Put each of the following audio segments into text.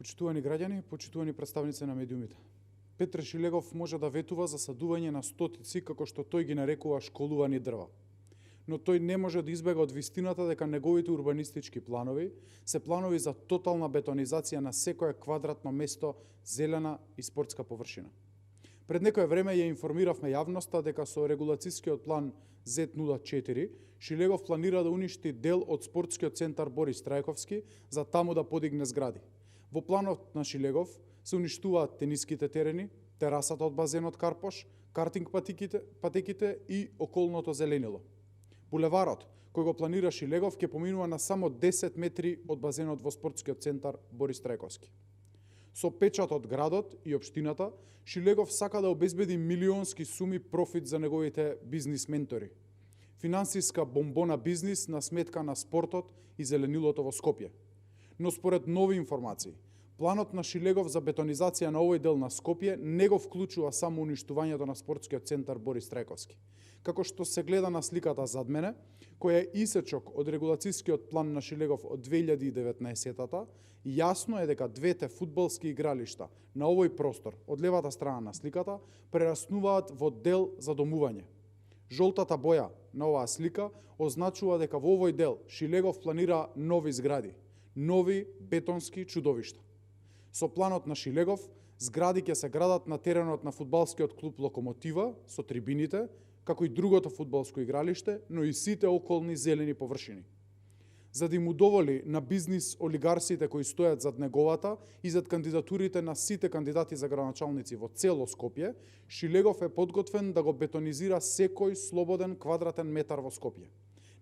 Почитувани граѓани, почитувани представници на медиумите. Петре Шилегов може да ветува за садување на стотици, како што тој ги нарекува школувани дрва. Но тој не може да избега од вистината дека неговите урбанистички планови се планови за тотална бетонизација на секое квадратно место зелена и спортска површина. Пред некое време ја информиравме јавноста дека со регулацискиот план Z04 Шилегов планира да уништи дел од спортскиот центар Борис Трајковски за таму да подигне згради. Во планот на Шилегов се уништуваат тениските терени, терасата од базенот Карпош, картинг патеките и околното зеленило. Булеварот, кој го планира Шилегов, ќе поминува на само 10 метри од базенот во спортскиот центар Борис Трајковски. Со печат од градот и општината, Шилегов сака да обезбеди милионски суми профит за неговите бизнис ментори. Финансиска бомбона бизнис на сметка на спортот и зеленилото во Скопје. Но според нови информации, планот на Шилегов за бетонизација на овој дел на Скопје не го вклучува само уништувањето на спортскиот центар Борис Трајковски. Како што се гледа на сликата зад мене, која е исечок од регулацискиот план на Шилегов од 2019-та, јасно е дека двете фудбалски игралишта на овој простор, од левата страна на сликата, прераснуваат во дел за домување. Жолтата боја на оваа слика означува дека во овој дел Шилегов планира нови згради, нови бетонски чудовишта. Со планот на Шилегов, згради ќе се градат на теренот на фудбалскиот клуб Локомотива со трибините, како и другото фудбалско игралиште, но и сите околни зелени површини. За да им удоволи на бизнис олигарсите кои стојат зад неговата и зад кандидатурите на сите кандидати за градоначалници во цело Скопје, Шилегов е подготвен да го бетонизира секој слободен квадратен метар во Скопје.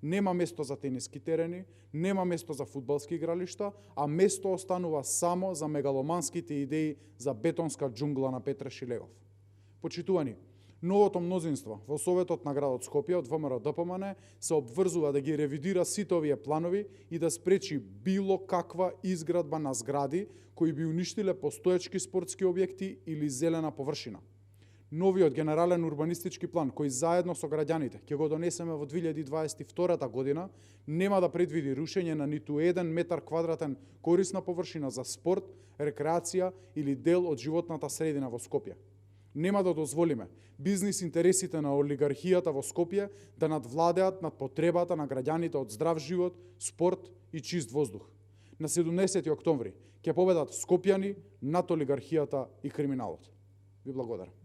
Нема место за тениски терени, нема место за фудбалски игралишта, а место останува само за мегаломанските идеи за бетонска џунгла на Петре Шилегов. Почитувани, новото мнозинство во Советот на градот Скопје од ВМРО-ДПМН се обврзува да ги ревидира сите овие планови и да спречи било каква изградба на згради кои би уништиле постоечки спортски објекти или зелена површина. Новиот генерален урбанистички план, кој заедно со граѓаните ќе го донесеме во 2022 година, нема да предвиди рушење на ниту еден метар квадратен корисна површина за спорт, рекреација или дел од животната средина во Скопје. Нема да дозволиме бизнис интересите на олигархијата во Скопје да надвладеат над потребата на граѓаните од здрав живот, спорт и чист воздух. На 17 октомври ќе победат скопјани над олигархијата и криминалот. Ви благодарам.